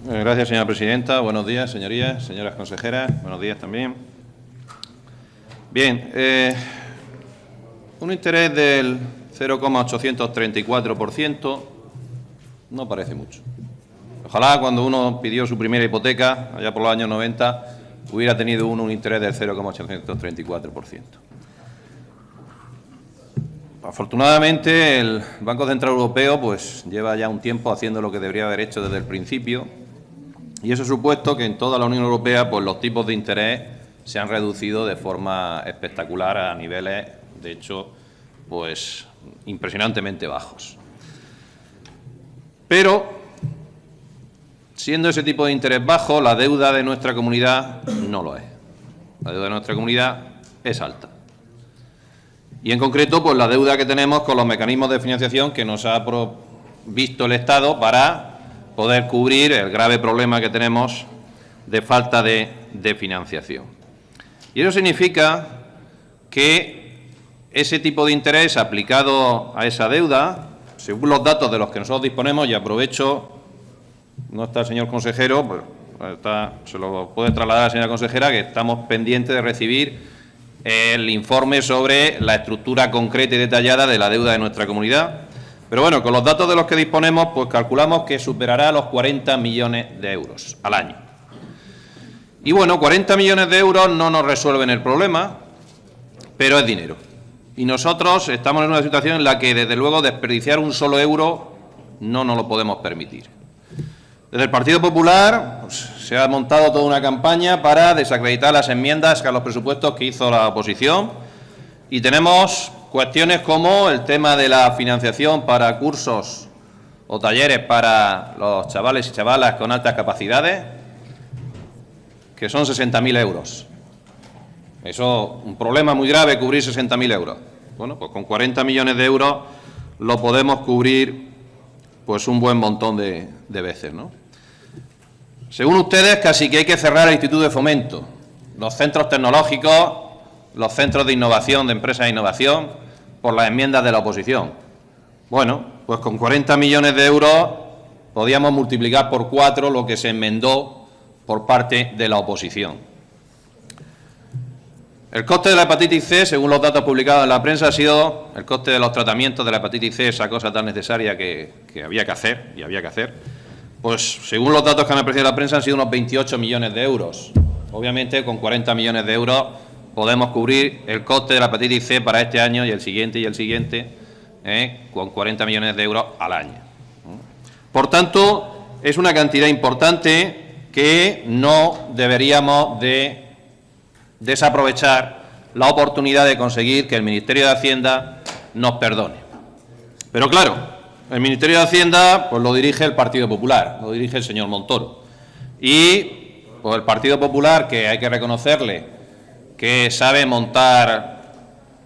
Gracias, señora presidenta. Buenos días, señorías, señoras consejeras. Buenos días también. Bien, un interés del 0,834% no parece mucho. Ojalá cuando uno pidió su primera hipoteca, allá por los años 90, hubiera tenido uno un interés del 0,834%. Afortunadamente, el Banco Central Europeo pues lleva ya un tiempo haciendo lo que debería haber hecho desde el principio, y eso ha supuesto que en toda la Unión Europea pues los tipos de interés se han reducido de forma espectacular a niveles, de hecho, pues impresionantemente bajos. Pero, siendo ese tipo de interés bajo, la deuda de nuestra comunidad no lo es. La deuda de nuestra comunidad es alta. Y en concreto, pues la deuda que tenemos con los mecanismos de financiación que nos ha provisto el Estado para poder cubrir el grave problema que tenemos de falta de financiación. Y eso significa que ese tipo de interés aplicado a esa deuda, según los datos de los que nosotros disponemos, y aprovecho, no está el señor consejero, pues se lo puede trasladar a la señora consejera, que estamos pendientes de recibir el informe sobre la estructura concreta y detallada de la deuda de nuestra comunidad. Pero bueno, con los datos de los que disponemos, pues calculamos que superará los 40 millones de euros al año. Y bueno, 40 millones de euros no nos resuelven el problema, pero es dinero. Y nosotros estamos en una situación en la que, desde luego, desperdiciar un solo euro no nos lo podemos permitir. Desde el Partido Popular pues, se ha montado toda una campaña para desacreditar las enmiendas a los presupuestos que hizo la oposición, y tenemos cuestiones como el tema de la financiación para cursos o talleres para los chavales y chavalas con altas capacidades, que son 60.000 euros. Eso, un problema muy grave, cubrir 60.000 euros. Bueno, pues con 40 millones de euros lo podemos cubrir pues un buen montón de veces, ¿no? Según ustedes, casi que hay que cerrar el Instituto de Fomento, los centros tecnológicos, los centros de innovación, de empresas de innovación, por las enmiendas de la oposición. Bueno, pues con 40 millones de euros podíamos multiplicar por 4 lo que se enmendó por parte de la oposición. El coste de la hepatitis C, según los datos publicados en la prensa, ha sido el coste de los tratamientos de la hepatitis C, esa cosa tan necesaria que había que hacer, pues según los datos que han aparecido en la prensa han sido unos 28 millones de euros. Obviamente, con 40 millones de euros podemos cubrir el coste de la hepatitis C para este año y el siguiente, con 40 millones de euros al año. Por tanto, es una cantidad importante que no deberíamos de desaprovechar la oportunidad de conseguir que el Ministerio de Hacienda nos perdone. Pero claro, el Ministerio de Hacienda pues lo dirige el Partido Popular, lo dirige el señor Montoro. Y pues el Partido Popular, que hay que reconocerle que sabe montar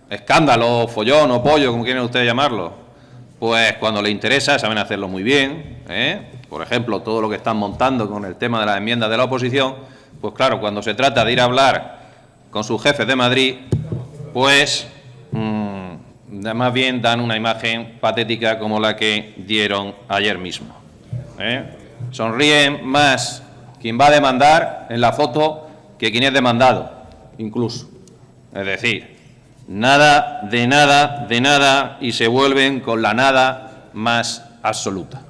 escándalo, follón o pollo, como quieren ustedes llamarlo, pues cuando le interesa saben hacerlo muy bien, Por ejemplo, todo lo que están montando con el tema de las enmiendas de la oposición, pues claro, cuando se trata de ir a hablar con sus jefes de Madrid, pues más bien dan una imagen patética como la que dieron ayer mismo. Sonríen más quien va a demandar en la foto que quien es demandado, incluso. Es decir, nada, de nada, y se vuelven con la nada más absoluta.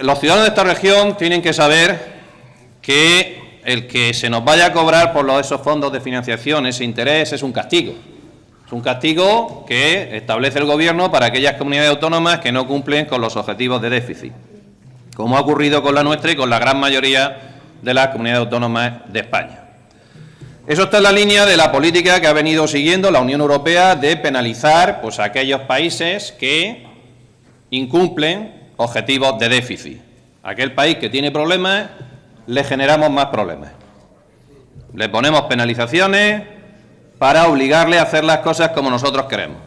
Los ciudadanos de esta región tienen que saber que el que se nos vaya a cobrar por esos fondos de financiación, ese interés, es un castigo. Es un castigo que establece el Gobierno para aquellas comunidades autónomas que no cumplen con los objetivos de déficit, como ha ocurrido con la nuestra y con la gran mayoría de las comunidades autónomas de España. Eso está en la línea de la política que ha venido siguiendo la Unión Europea de penalizar pues, a aquellos países que incumplen objetivos de déficit. Aquel país que tiene problemas, le generamos más problemas. Le ponemos penalizaciones para obligarle a hacer las cosas como nosotros queremos.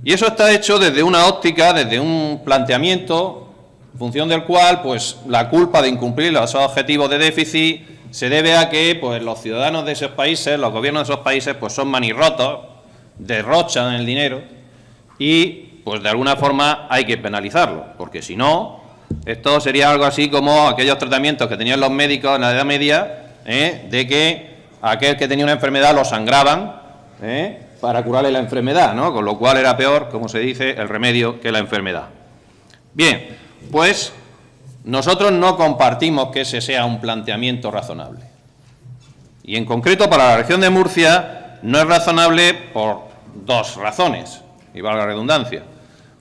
Y eso está hecho desde una óptica, desde un planteamiento, en función del cual pues, la culpa de incumplir los objetivos de déficit se debe a que pues, los ciudadanos de esos países, los gobiernos de esos países, pues, son manirrotos, derrochan el dinero y, pues, de alguna forma hay que penalizarlo, porque si no, Esto sería algo así como aquellos tratamientos que tenían los médicos en la Edad Media, de que aquel que tenía una enfermedad lo sangraban para curarle la enfermedad, ¿no? Con lo cual era peor, como se dice, el remedio que la enfermedad. Bien, pues nosotros no compartimos que ese sea un planteamiento razonable. Y en concreto para la región de Murcia no es razonable por dos razones, y valga la redundancia.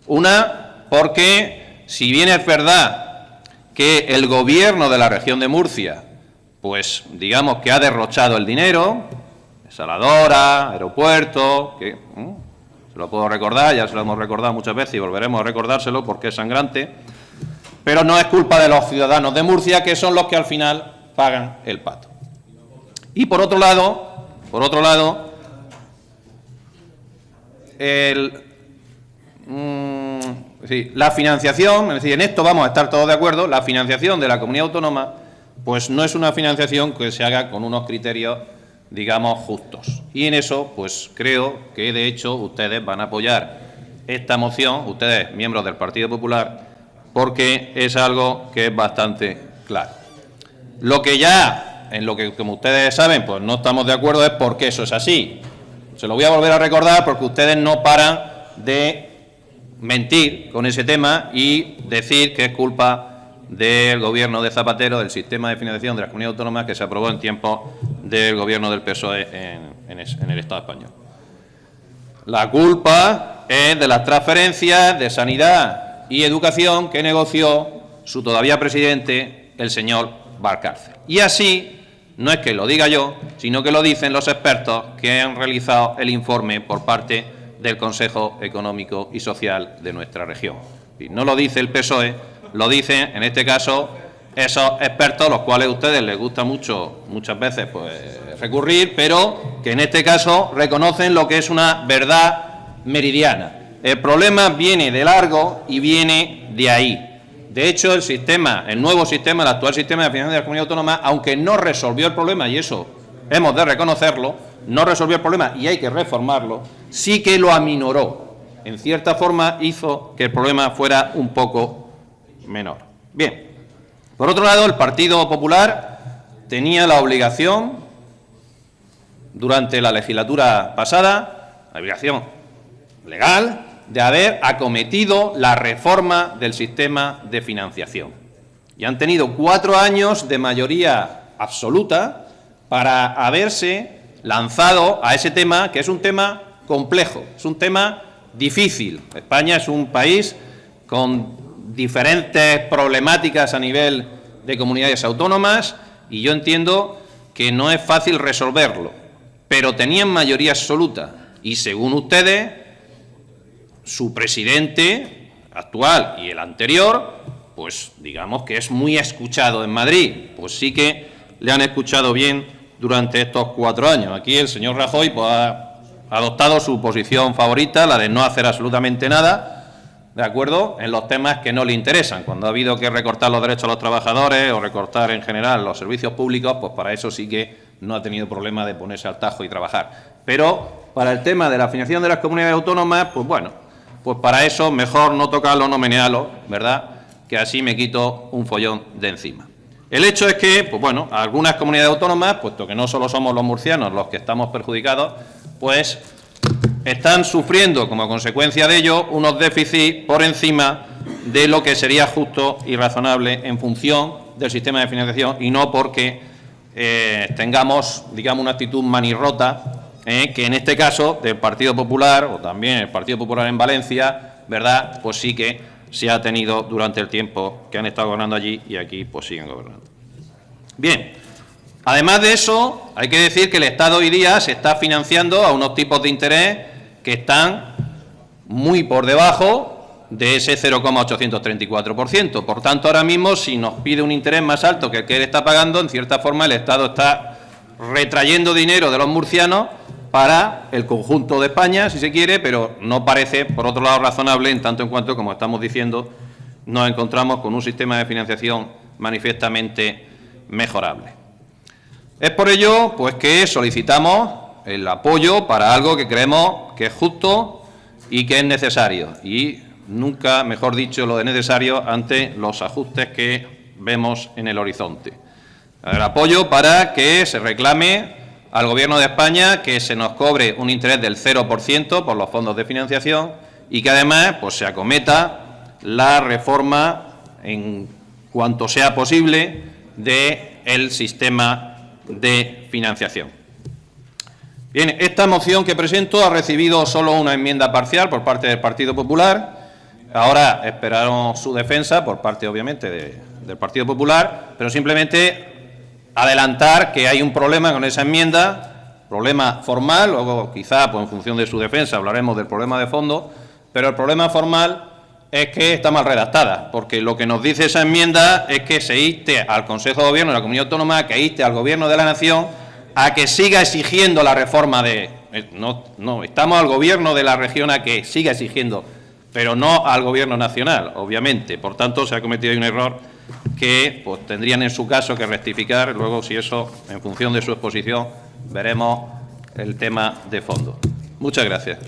Una, porque si bien es verdad que el gobierno de la región de Murcia, pues digamos que ha derrochado el dinero, desaladora, aeropuerto, que se lo puedo recordar, ya se lo hemos recordado muchas veces y volveremos a recordárselo porque es sangrante, pero no es culpa de los ciudadanos de Murcia, que son los que al final pagan el pato. Y por otro lado, la financiación, es decir, en esto vamos a estar todos de acuerdo, la financiación de la comunidad autónoma, pues no es una financiación que se haga con unos criterios, digamos, justos. Y en eso, pues creo que de hecho ustedes van a apoyar esta moción, ustedes, miembros del Partido Popular, porque es algo que es bastante claro. Lo que ya, en lo que, como ustedes saben, pues no estamos de acuerdo es por qué eso es así. Se lo voy a volver a recordar porque ustedes no paran de mentir con ese tema y decir que es culpa del gobierno de Zapatero, del sistema de financiación de las comunidades autónomas que se aprobó en tiempo del gobierno del PSOE en el Estado español. La culpa es de las transferencias de sanidad y educación que negoció su todavía presidente, el señor Valcárcel. Y así, no es que lo diga yo, sino que lo dicen los expertos que han realizado el informe por parte del Consejo Económico y Social de nuestra región. Y no lo dice el PSOE, lo dicen, en este caso, esos expertos, los cuales a ustedes les gusta mucho, muchas veces, pues recurrir, pero que en este caso reconocen lo que es una verdad meridiana. El problema viene de largo y viene de ahí. De hecho, el nuevo sistema, el actual sistema de financiación de la comunidad autónoma, aunque no resolvió el problema, y eso hemos de reconocerlo, no resolvió el problema y hay que reformarlo, sí que lo aminoró. En cierta forma hizo que el problema fuera un poco menor. Bien, por otro lado, el Partido Popular tenía la obligación, durante la legislatura pasada, la obligación legal, de haber acometido la reforma del sistema de financiación. Y han tenido 4 años de mayoría absoluta para haberse lanzado a ese tema, que es un tema complejo, es un tema difícil. España es un país con diferentes problemáticas a nivel de comunidades autónomas y yo entiendo que no es fácil resolverlo, pero tenían mayoría absoluta y, según ustedes, su presidente actual y el anterior, pues digamos que es muy escuchado en Madrid, pues sí que le han escuchado bien durante estos 4 años. Aquí el señor Rajoy pues, ha adoptado su posición favorita, la de no hacer absolutamente nada, ¿de acuerdo?, en los temas que no le interesan. Cuando ha habido que recortar los derechos a los trabajadores o recortar en general los servicios públicos, pues para eso sí que no ha tenido problema de ponerse al tajo y trabajar. Pero para el tema de la financiación de las comunidades autónomas, pues bueno, pues para eso mejor no tocarlo, no menearlo, ¿verdad?, que así me quito un follón de encima. El hecho es que, pues bueno, algunas comunidades autónomas, puesto que no solo somos los murcianos los que estamos perjudicados, pues están sufriendo como consecuencia de ello unos déficits por encima de lo que sería justo y razonable en función del sistema de financiación y no porque tengamos, digamos, una actitud manirrota, que en este caso del Partido Popular o también el Partido Popular en Valencia, ¿verdad?, pues sí que se ha tenido durante el tiempo que han estado gobernando allí y aquí pues siguen gobernando. Bien, además de eso, hay que decir que el Estado hoy día se está financiando a unos tipos de interés que están muy por debajo de ese 0,834%. Por tanto, ahora mismo, si nos pide un interés más alto que el que él está pagando, en cierta forma el Estado está retrayendo dinero de los murcianos para el conjunto de España, si se quiere, pero no parece, por otro lado, razonable, en tanto en cuanto, como estamos diciendo, nos encontramos con un sistema de financiación manifiestamente mejorable. Es por ello, pues, que solicitamos el apoyo para algo que creemos que es justo y que es necesario. Y nunca, mejor dicho, lo de necesario ante los ajustes que vemos en el horizonte. El apoyo para que se reclame al Gobierno de España que se nos cobre un interés del 0% por los fondos de financiación y que además pues, se acometa la reforma en cuanto sea posible del sistema de financiación. Bien, esta moción que presento ha recibido solo una enmienda parcial por parte del Partido Popular. Ahora esperamos su defensa por parte, obviamente, del Partido Popular, pero simplemente adelantar que hay un problema con esa enmienda, problema formal, luego quizá pues, en función de su defensa hablaremos del problema de fondo, pero el problema formal es que está mal redactada, porque lo que nos dice esa enmienda es que se inste al Consejo de Gobierno de la Comunidad Autónoma, que inste al Gobierno de la Nación a que siga exigiendo la reforma de... No, estamos al Gobierno de la región a que siga exigiendo, pero no al Gobierno nacional, obviamente. Por tanto, se ha cometido ahí un error que pues, tendrían en su caso que rectificar. Luego, si eso, en función de su exposición, veremos el tema de fondo. Muchas gracias.